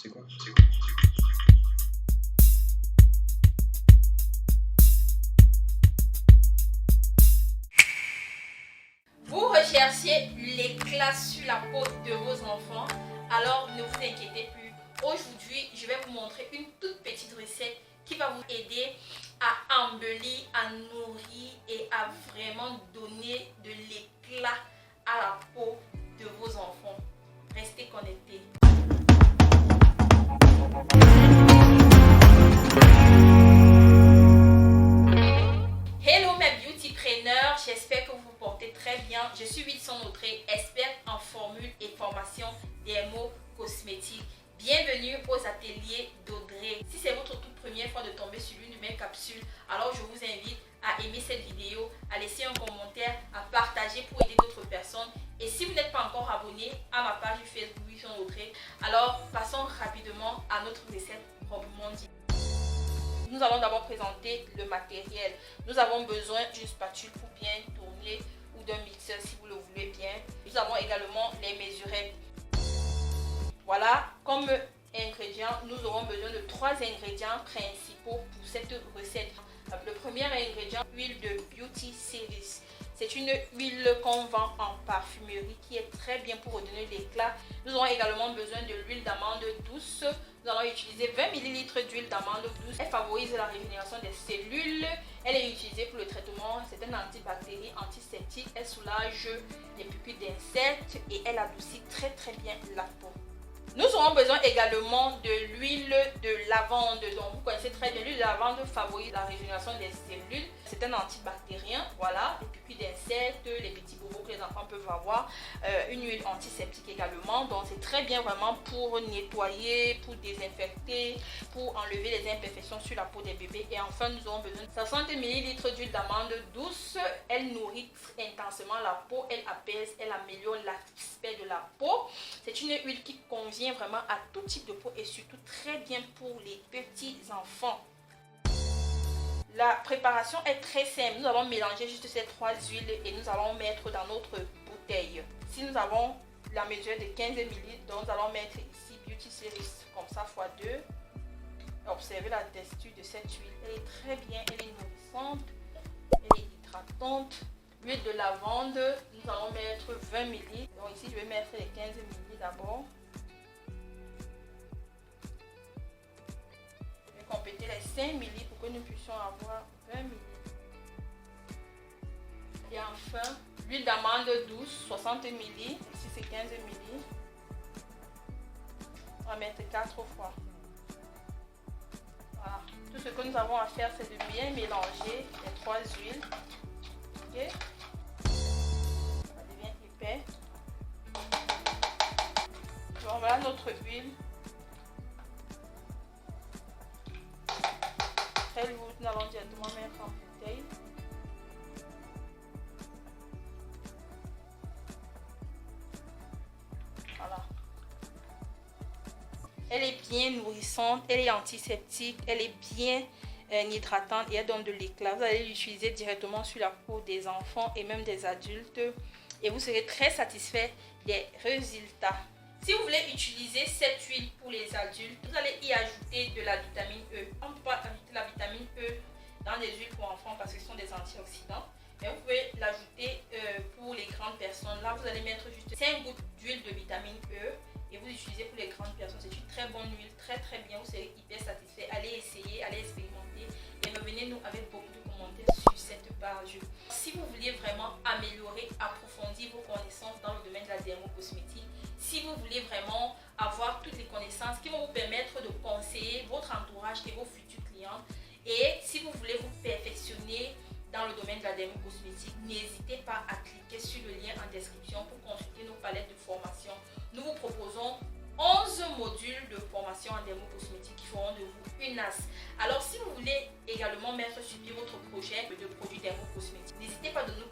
C'est quoi? Vous recherchez l'éclat sur la peau de vos enfants, alors ne vous inquiétez plus. Aujourd'hui, je vais vous montrer une toute petite recette qui va vous aider à embellir, à nourrir et à vraiment donner de l'éclat à la peau de vos enfants. Restez connectés. Hello mes beautypreneurs, j'espère que vous vous portez très bien. Je suis Wilson Autré, experte en formules et formation dermo-cosmétiques. Bienvenue aux ateliers d'Audrey. Si c'est votre toute première fois de tomber sur l'une de mes capsules, alors je vous invite à aimer cette vidéo, à laisser un commentaire, à partager pour aider d'autres personnes. Et si vous n'êtes pas encore abonné à ma page Facebook Wilson Autré, alors passons rapidement à notre recette proprement dit. Nous allons d'abord présenter le matériel. Nous avons besoin d'une spatule pour bien tourner ou d'un mixeur si vous le voulez bien. Nous avons également les mesurettes. Voilà, comme ingrédients, nous aurons besoin de 3 ingrédients principaux pour cette recette. Le premier ingrédient, huile de Beauty Series. C'est une huile qu'on vend en parfumerie qui est très bien pour redonner l'éclat. Nous aurons également besoin de l'huile d'amande douce. Nous allons utiliser 20 ml d'huile d'amande douce. Elle favorise la régénération des cellules. Elle est utilisée pour le traitement. C'est un antibactérien, antiseptique. Elle soulage les piqûres d'insectes et elle adoucit très bien la peau. Nous aurons besoin également de l'huile de lavande. Donc vous connaissez très bien, l'huile de lavande favorise la régénération des cellules. C'est un antibactérien, voilà, les piqûres d'insectes, les petits bobos que les enfants peuvent avoir. Une huile antiseptique également. Donc c'est très bien vraiment pour nettoyer, pour désinfecter, pour enlever les imperfections sur la peau des bébés. Et enfin nous aurons besoin de 60 ml d'huile d'amande douce. Elle nourrit intensement la peau, elle apaise, elle améliore l'aspect de la peau. C'est une huile qui convient vraiment à tout type de peau et surtout très bien pour les petits enfants. La préparation est très simple. Nous allons mélanger juste ces 3 huiles et nous allons mettre dans notre bouteille. Si nous avons la mesure de 15 ml, donc nous allons mettre ici Beauty Series comme ça x2. Observez la texture de cette huile. Elle est très bien, elle est nourrissante, elle est hydratante. L'huile de lavande, nous allons mettre 20 ml. Donc ici je vais mettre les 15 ml d'abord. Compléter les 5 ml pour que nous puissions avoir 20 ml. Et enfin, l'huile d'amande douce, 60 ml. Ici c'est 15 ml. On va mettre 4 fois. Voilà. Tout ce que nous avons à faire, c'est de bien mélanger les 3 huiles. Ok. Ça devient épais. Donc voilà notre huile. Nous allons directement mettre en bouteille. Voilà. Elle est bien nourrissante, elle est antiseptique, elle est bien hydratante et elle donne de l'éclat. Vous allez l'utiliser directement sur la peau des enfants et même des adultes et vous serez très satisfait des résultats. Si vous voulez utiliser cette huile pour les adultes, vous allez y ajouter de la vitamine E. On ne peut pas ajouter la vitamine E dans les huiles pour enfants parce que ce sont des antioxydants. Mais vous pouvez l'ajouter pour les grandes personnes. Là, vous allez mettre juste 5 gouttes d'huile de vitamine E et vous l'utilisez pour les grandes personnes. C'est une très bonne huile, très bien. Vous serez hyper satisfait. Allez essayer, allez expérimenter et revenez-nous avec beaucoup de commentaires sur cette page. Si vous vouliez vraiment améliorer, approfondir vos connaissances dans le domaine de la dermo-cosmétique, si vous voulez vraiment avoir toutes les connaissances qui vont vous permettre de conseiller votre entourage et vos futurs clients, et si vous voulez vous perfectionner dans le domaine de la dermo-cosmétique, n'hésitez pas à cliquer sur le lien en description pour consulter nos palettes de formation. Nous vous proposons 11 modules de formation en dermo-cosmétique qui feront de vous une as. Alors si vous voulez également mettre sur pied votre projet de produits dermo-cosmétiques, n'hésitez pas de nous